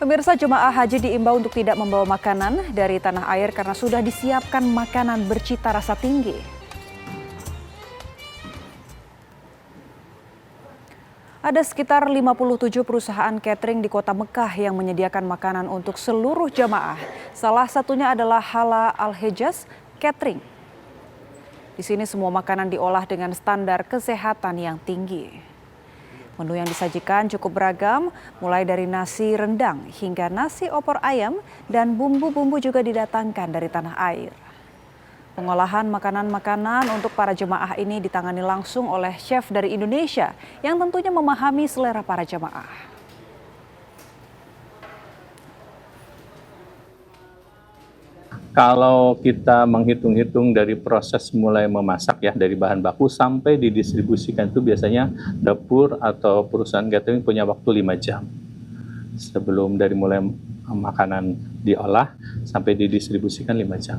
Pemirsa, jemaah haji diimbau untuk tidak membawa makanan dari tanah air karena sudah disiapkan makanan bercita rasa tinggi. Ada sekitar 57 perusahaan catering di kota Mekah yang menyediakan makanan untuk seluruh jemaah. Salah satunya adalah Hala Al-Hejaz Catering. Di sini semua makanan diolah dengan standar kesehatan yang tinggi. Menu yang disajikan cukup beragam, mulai dari nasi rendang hingga nasi opor ayam dan bumbu-bumbu juga didatangkan dari tanah air. Pengolahan makanan-makanan untuk para jemaah ini ditangani langsung oleh chef dari Indonesia yang tentunya memahami selera para jemaah. Kalau kita menghitung-hitung dari proses mulai memasak ya, dari bahan baku sampai didistribusikan itu biasanya dapur atau perusahaan catering punya waktu 5 jam. Sebelum dari mulai makanan diolah sampai didistribusikan 5 jam.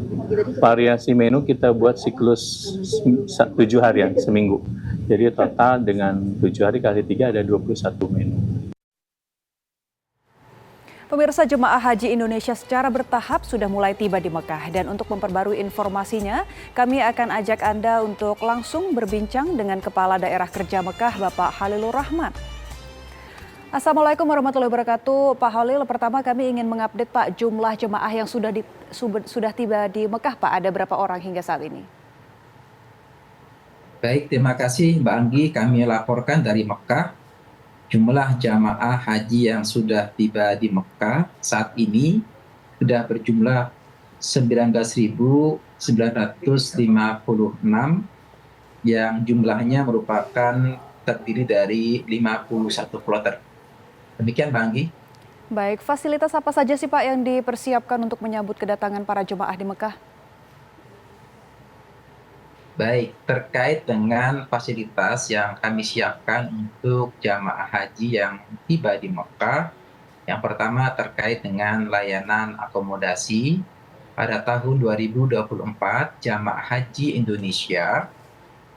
Variasi menu kita buat siklus 7 harian seminggu. Jadi total dengan 7 hari kali 3 ada 21 menu. Pemirsa, jemaah haji Indonesia secara bertahap sudah mulai tiba di Mekah, dan untuk memperbarui informasinya, kami akan ajak Anda untuk langsung berbincang dengan Kepala Daerah Kerja Mekah, Bapak Halilur Rahman. Assalamualaikum warahmatullahi wabarakatuh. Pak Halil, pertama kami ingin mengupdate Pak jumlah jemaah yang sudah tiba di Mekah, Pak. Ada berapa orang hingga saat ini? Baik, terima kasih Mbak Anggi. Kami laporkan dari Mekah. Jumlah jamaah haji yang sudah tiba di Mekah saat ini sudah berjumlah 19.956 yang jumlahnya merupakan terdiri dari 51 kloter. Demikian Mbak Anggi. Baik, fasilitas apa saja sih Pak yang dipersiapkan untuk menyambut kedatangan para jemaah di Mekah? Baik, terkait dengan fasilitas yang kami siapkan untuk jamaah haji yang tiba di Mekah, yang pertama terkait dengan layanan akomodasi. Pada tahun 2024, jamaah haji Indonesia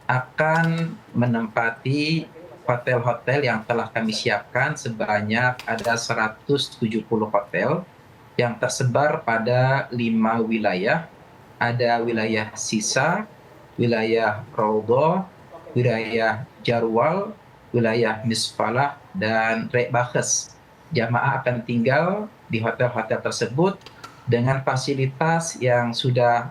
akan menempati hotel-hotel yang telah kami siapkan sebanyak ada 170 hotel yang tersebar pada 5 wilayah. Ada wilayah Sisa, wilayah Raudhah, wilayah Jarwal, wilayah Misfalah, dan Rekbakhes. Jamaah akan tinggal di hotel-hotel tersebut dengan fasilitas yang sudah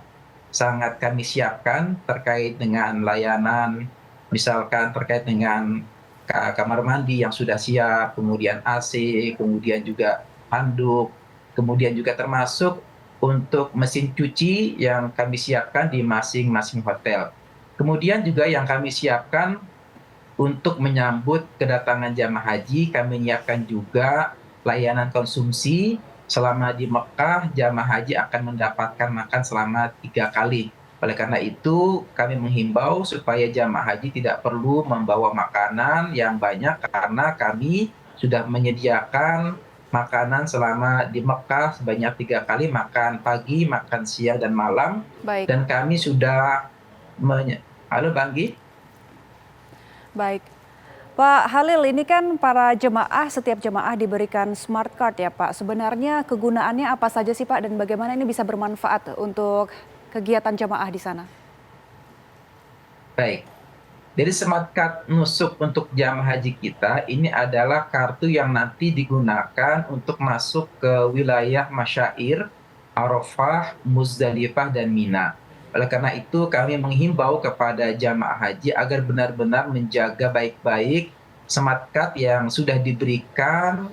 sangat kami siapkan terkait dengan layanan, misalkan terkait dengan kamar mandi yang sudah siap, kemudian AC, kemudian juga handuk, kemudian juga termasuk untuk mesin cuci yang kami siapkan di masing-masing hotel. Kemudian juga yang kami siapkan untuk menyambut kedatangan jamaah haji, kami menyiapkan juga layanan konsumsi. Selama di Mekah, jamaah haji akan mendapatkan makan selama 3 kali. Oleh karena itu, kami menghimbau supaya jamaah haji tidak perlu membawa makanan yang banyak karena kami sudah menyediakan makanan selama di Mekah sebanyak 3 kali, makan pagi, makan siang, dan malam. Baik. Dan kami sudah Halo Banggi? Baik. Pak Halil, ini kan para jemaah, setiap jemaah diberikan smart card ya Pak. Sebenarnya kegunaannya apa saja sih Pak, dan bagaimana ini bisa bermanfaat untuk kegiatan jemaah di sana? Baik. Jadi smart card nusuk untuk jamaah haji kita ini adalah kartu yang nanti digunakan untuk masuk ke wilayah masyair, Arafah, Muzdalifah, dan Mina. Oleh karena itu kami menghimbau kepada jamaah haji agar benar-benar menjaga baik-baik smart card yang sudah diberikan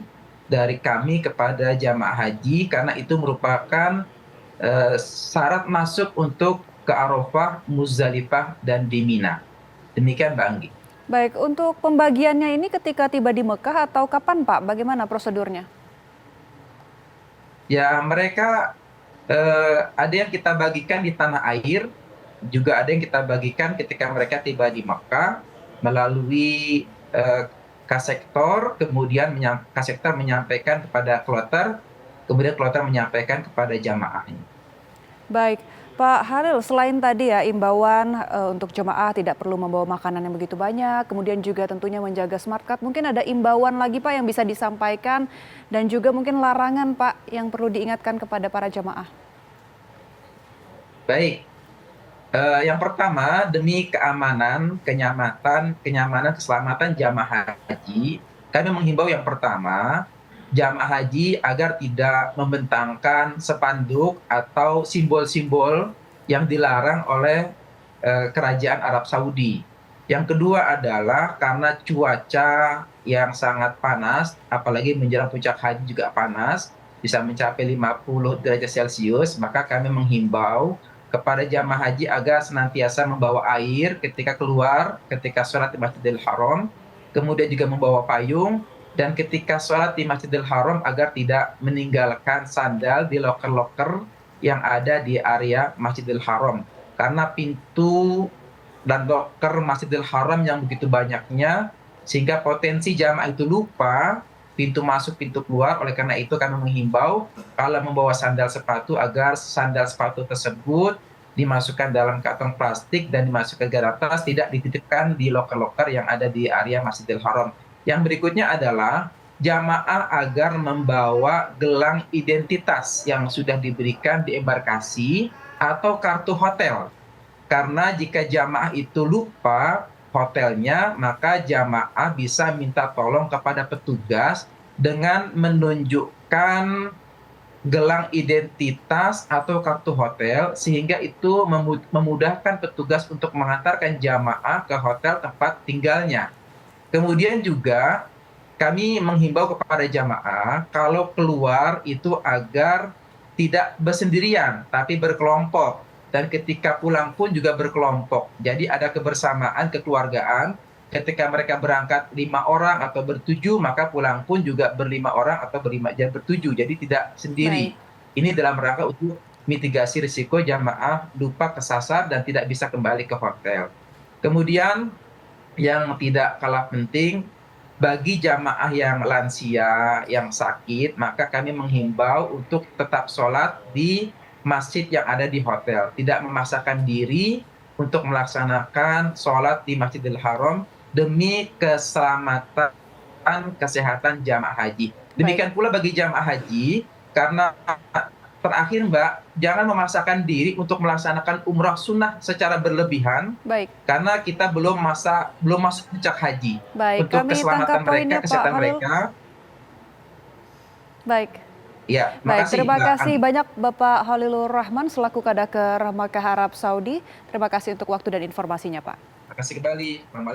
dari kami kepada jamaah haji, karena itu merupakan syarat masuk untuk ke Arafah, Muzdalifah, dan di Mina. Demikian Mbak Anggi. Baik, untuk pembagiannya ini ketika tiba di Mekah atau kapan Pak? Bagaimana prosedurnya? Ya, mereka ada yang kita bagikan di tanah air, juga ada yang kita bagikan ketika mereka tiba di Mekah melalui kasektor, kemudian kasektor menyampaikan kepada kloter, kemudian kloter menyampaikan kepada jamaahnya. Baik, Pak Halil, selain tadi ya imbauan untuk jemaah tidak perlu membawa makanan yang begitu banyak, kemudian juga tentunya menjaga smart card, mungkin ada imbauan lagi Pak yang bisa disampaikan dan juga mungkin larangan Pak yang perlu diingatkan kepada para jemaah. Baik, yang pertama demi keamanan, kenyamanan, keselamatan jamaah haji, kami menghimbau yang pertama, jamaah haji agar tidak membentangkan spanduk atau simbol-simbol yang dilarang oleh Kerajaan Arab Saudi. Yang kedua adalah karena cuaca yang sangat panas, apalagi menjelang puncak haji juga panas, bisa mencapai 50 derajat Celcius, maka kami menghimbau kepada jamaah haji agar senantiasa membawa air ketika keluar, ketika sholat di Masjidil Haram, kemudian juga membawa payung, dan ketika sholat di Masjidil Haram agar tidak meninggalkan sandal di loker-loker yang ada di area Masjidil Haram. Karena pintu dan loker Masjidil Haram yang begitu banyaknya, sehingga potensi jamaah itu lupa pintu masuk, pintu keluar. Oleh karena itu kami menghimbau kalau membawa sandal sepatu agar sandal sepatu tersebut dimasukkan dalam kantong plastik dan dimasukkan ke dalam tas, tidak dititipkan di loker-loker yang ada di area Masjidil Haram. Yang berikutnya adalah jamaah agar membawa gelang identitas yang sudah diberikan di embarkasi atau kartu hotel. Karena jika jamaah itu lupa hotelnya, maka jamaah bisa minta tolong kepada petugas dengan menunjukkan gelang identitas atau kartu hotel, sehingga itu memudahkan petugas untuk mengantarkan jamaah ke hotel tempat tinggalnya. Kemudian juga kami menghimbau kepada jamaah kalau keluar itu agar tidak bersendirian, tapi berkelompok. Dan ketika pulang pun juga berkelompok. Jadi ada kebersamaan, kekeluargaan. Ketika mereka berangkat 5 orang atau bertujuh, maka pulang pun juga ber5 orang atau bertujuh. Jadi tidak sendiri. Baik, Ini dalam rangka untuk mitigasi risiko jamaah lupa kesasar dan tidak bisa kembali ke hotel. Kemudian yang tidak kalah penting, bagi jamaah yang lansia, yang sakit, maka kami menghimbau untuk tetap sholat di masjid yang ada di hotel. Tidak memaksakan diri untuk melaksanakan sholat di Masjidil Haram demi keselamatan kesehatan jamaah haji. baik, Demikian pula bagi jamaah haji, karena terakhir Mbak, jangan memaksakan diri untuk melaksanakan umrah sunnah secara berlebihan, baik, karena kita belum masuk puncak haji. baik. Untuk Kami keselamatan tangkap poinnya mereka, Pak kesehatan Halil. mereka, Baik. ya, Baik, makasih terima Mbak. kasih banyak Bapak Halilur Rahman selaku Kadaker Makkah Arab Saudi. Terima kasih untuk waktu dan informasinya, Pak. Makasih kembali. Assalamualaikum.